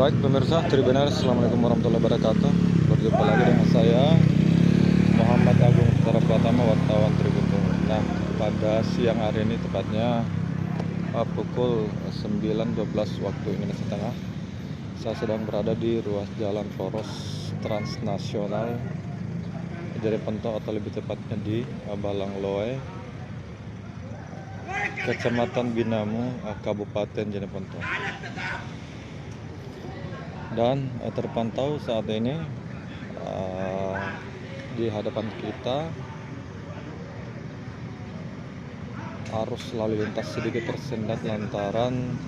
Baik pemirsa Tribuners, Assalamualaikum warahmatullahi wabarakatuh. Berjumpa lagi dengan saya Muhammad Agung Putra Pratama, wartawan Tribun Timur. Nah, pada siang hari ini tepatnya pukul 9.12 waktu Indonesia Tengah, saya sedang berada di ruas jalan poros transnasional Jeneponto, atau lebih tepatnya di Balangloe, Kecamatan Binamu, Kabupaten Jeneponto. Dan terpantau saat ini di hadapan kita arus lalu lintas sedikit tersendat lantaran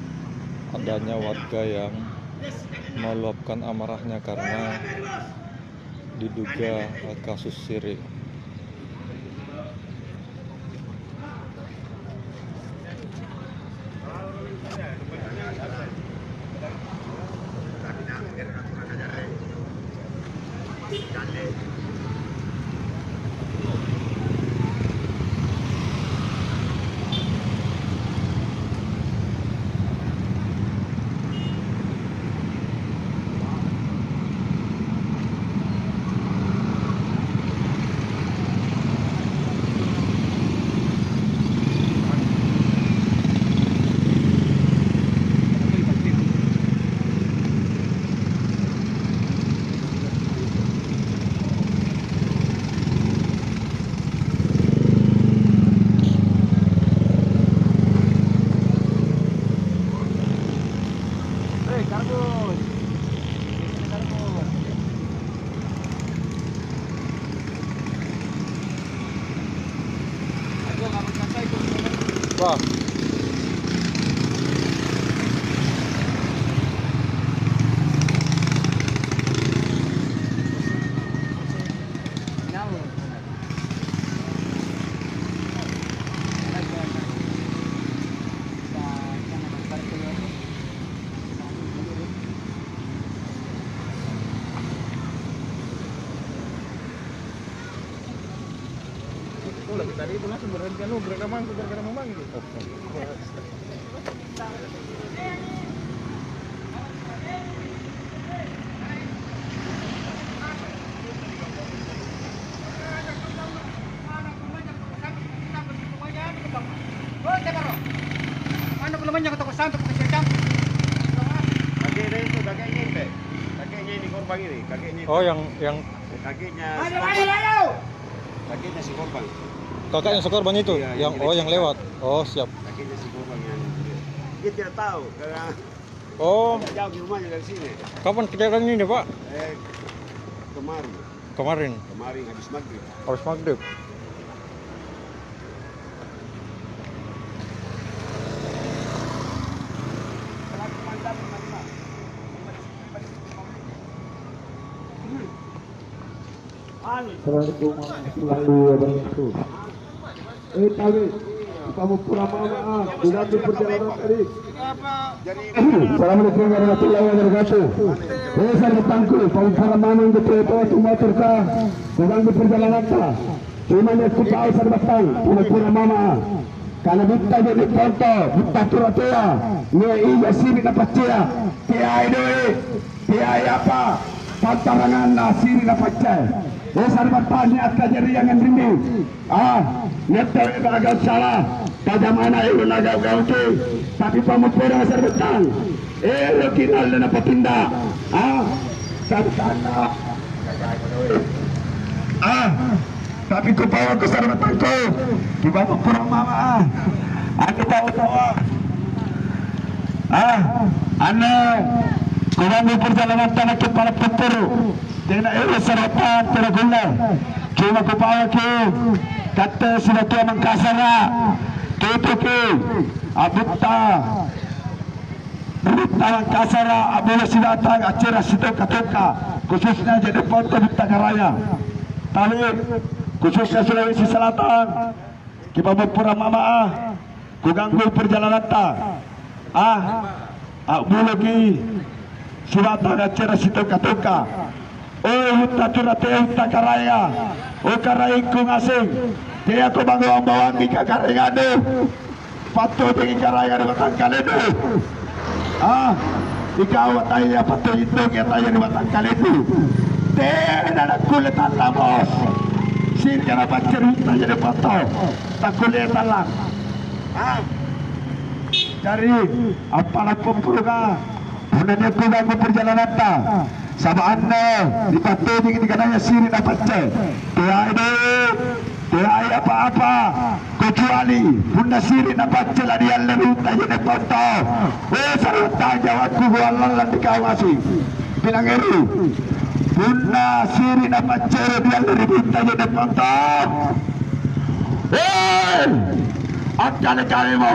adanya warga yang meluapkan amarahnya karena diduga kasus siri. Wah. Lagi tadi itu langsung berhenti anu gerak memang gitu. Ano ko naman yung katakusan untuk kececang? Kakeknya itu kakeknya ini korban ini, kakeknya. Oh, yang Kakeknya. Ayo! Kakeknya si korban. kakaknya sekorban itu, Iya, yang lewat. Oh, siap. Kakeknya si korban yang dia tidak tahu karena Oh, agak jauh di rumahnya dari sini. kapan kejadian ini, Pak? Kemarin Kemarin, habis maghrib. habis maghrib. Assalamualaikum warahmatullahi wabarakatuh. Tadi kamu pulang maaf dengan di perjalanan tadi. Assalamualaikum warahmatullahi wabarakatuh. Saya bertangku kamu pulang mana untuk itu motor kah? Dengan di perjalanan kah? Cuma ni aku tahu saya batang kamu pulang mama. Karena kita jadi contoh, kita tura-tura. Ni iya sini dapat cia. Tiai duit, tiai apa? Pantarangan sini dapat cia. Besar batang niat kejadian rindu. Niat agak salah. Pada mana itu agak tu. Tapi pamupura besar batang. Lo kinal na patinda. Sana. Tapi ku bawa ke besar batang tu. Di bawah kurang mama. Aku tahu. Ano. Kurang perjalanan tanah ke para puturu. Dengan itu sarapan terguna. Cuma kupaya ke kata sudah tua mengkasara. Tutupi abutta. Abutta mengkasara abula sidatang acara situ katuka. Khususnya jadi foto Butta Karaya. Tapi khususnya Sulawesi Selatan. Kita berpura mama kuganggu perjalanan ta. Abula ki sidatang acara situ katuka. Hutta turate hutta karaya. Karai kung asing. Kaya ko bawang di kakaringado. Pato tingin karaya ng matangkal ito. ikaw at tayo patuyitog at tayo ni matangkal itu. Tidak ada kulitan lah bos. Sini kena pacarut aja di foto. Tak kulitan lah. Dari apalah kumpulkan. Punanya kugagu perjalanan ta. Sama anda di patu di kananya sini dapat cek. Tidak apa-apa kecuali bunda siri dapat celah dia lebih aja di foto. Sarutang jawabku gua lalan dikawasi. Bilang eri. Bunda siri dapat celah dia lebih aja di foto. Kali mo.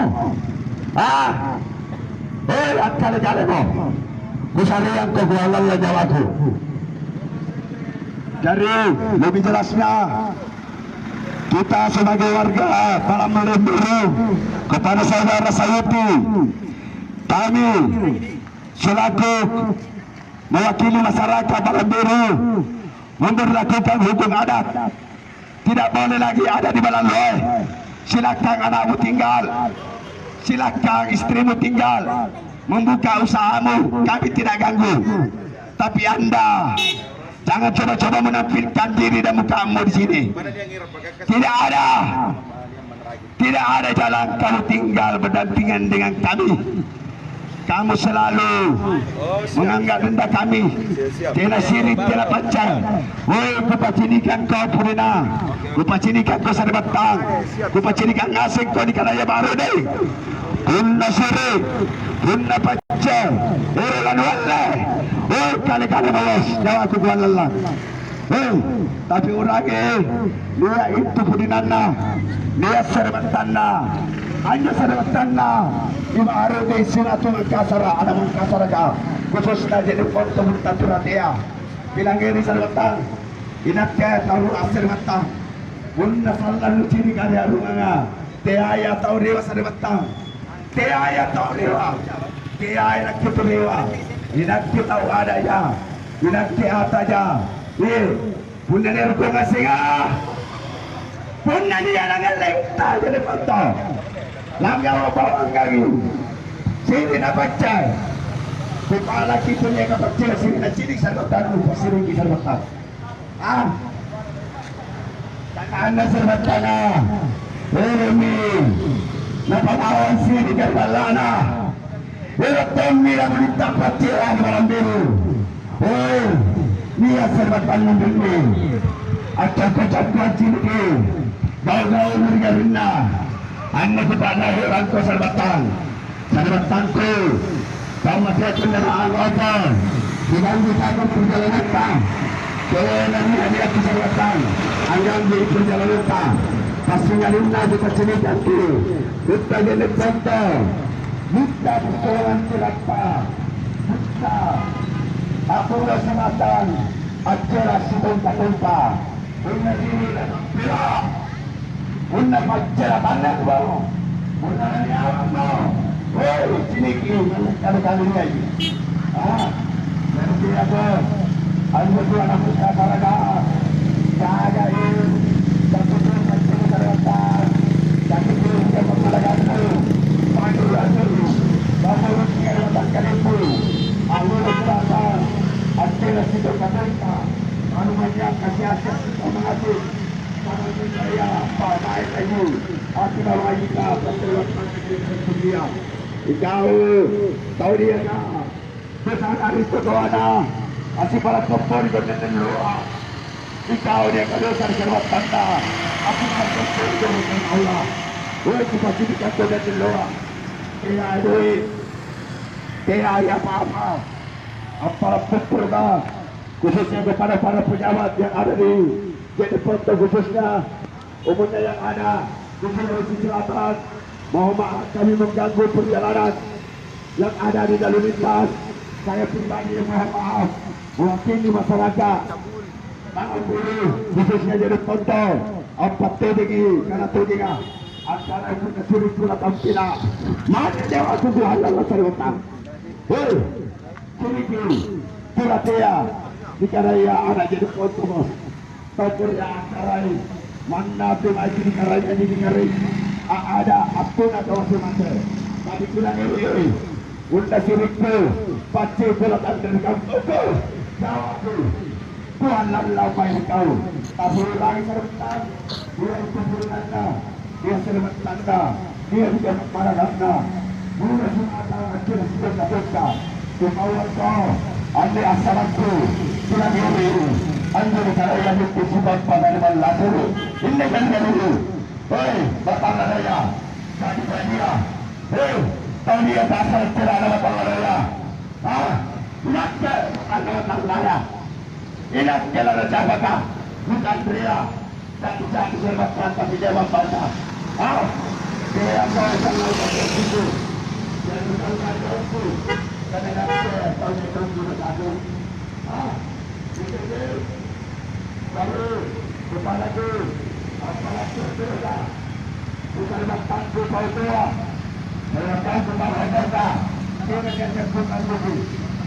Kali mo. Kusalian ko gua lalan jawabku. Jadi lebih jelasnya kita sebagai warga malam melindungi kepada saudara Sayuti, kami selaku mewakili masyarakat malam biru memberlakukan hukum adat. Tidak boleh lagi ada di Balanloe. Silakan anakmu tinggal, silakan istrimu tinggal, membuka usahamu, kami tidak ganggu. Tapi Anda jangan coba-coba menampilkan diri dan mukamu di sini. Tidak ada jalan kamu tinggal berdampingan dengan kami. Kamu selalu menganggap rendah kami. Tidak sirik, tidak pacar. Woi, kupacinikan kau Purina, kupacinikan kau Sarbatang, kupacinikan ngasing kau di Kalaya Baru deh. Bunda sirik, bunda pacar, urulan wala. Oh, kali-kali bawas, jawab aku gua lelah. Tapi orang dia itu Pudinana, dia Sarbatana, hanya Sarbatana. Ima araw di sinatu magkasara, ada magkasara ka. Khusus na jadi foto mutaturataya. Bilang ini Sarbatang, inatya tahu asir mata. Bunda salan lucini kaya rumanga. Teaya tahu dewa Sarbatang. Teaya tahu dewa. Teaya nak kita dewa. Inatya tahu ada ya. Inatya ata ya. Bunda ni ruko ngasinga. Bunda ni yang ngelengta jadi foto. Langgaw bawang kami. Sini na pacay. Kepala kita niya kapacay. Sini na cilik sa lotan mo. Sini sa lotan. Takaan na sa lotan na. Rumi. Napakawan sini kapala na. Pero Tommy na berita patiran malam biru. Niya sa lotan mo dumi. At kapacay cilik. Gaw-gaw mergarin na. Anda kepada hewan ko Sarbatang ko kau masih kendaraan apa tidak bisa kau perjalanan tak kau nanti ada ke Sarbatang anggang di perjalanan tak pasti ngalinda kita sini ganti kita jadi contoh kita persoalan celaka kita aku rasa matang acara sitompa-tompa punya diri dan pilak Una macera banyak baru, una nyawa mau, woi sini kalau kali lagi, nanti apa, anda tu anak muda karaga, jaga ini, satu tu macam karaga, satu tu macam karaga tu, pandu, bapak rumah orang kali tu, awal berasa, ada nasi berkata, anu macam kasih sama nasi. Saya Pak Naik Ayu aku bawa kita pertemuan dia ikaw tahu dia na pesan hari itu ada asih para kompor di dalam doa ikaw dia kalau serba tanda aku akan berdoa Allah kita kita dalam doa ya duit ya apa-apa apa purga khususnya kepada para pejabat yang ada di jadi foto khususnya umumnya yang ada di Sulawesi Selatan. Mohon maaf kami mengganggu perjalanan yang ada di lalu lintas. Saya pribadi mohon maaf mewakili masyarakat Tangan Bulu khususnya jadi foto 4 tinggi karena tinggi antara itu kesuri surat tampila mana dewa kuku halal lasari utang ciri Puratea dikaraya ada jadi foto bos topur yang karai mana tu maju di karai ini di karai ada apun atau semacam tapi kurang ini Unda sirikku, paci bulat antara kau ukur. Jawabku, Tuhan lalau main kau. Tapi lagi serentak, dia itu beranda, dia selamat tanda, dia juga marahana. Mula semata akhir sudah dosa. Kemauan kau, anda asalanku, tidak diri. Anda kalau yang itu sebab pada depan lalu, ini kan dulu. Hei, bapak raya, jadi dia. Hei, tahu dia dasar tidak ada bapak raya. Ah, ingat ke anda bapak raya. Ingat ke lalu siapa? Bukan pria. Dan tidak diselamatkan tapi dia membaca. Ah, dia kau sangat begitu. Yang bukan kau. Kadang-kadang tahu itu juga satu. Ah, itu dia. Baru, kepala tu, apalagi berada. Bukan makanku kau tua. Makan kepala kita. Dia akan sebutkan dulu.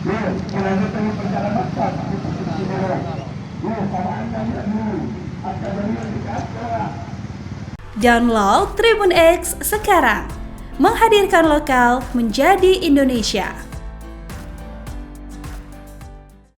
Ya, kalau kita berjalan makan, kita sudah. Ya, sama anda dulu. Akan berikan dikatakan. Download Tribun X sekarang. Menghadirkan lokal menjadi Indonesia.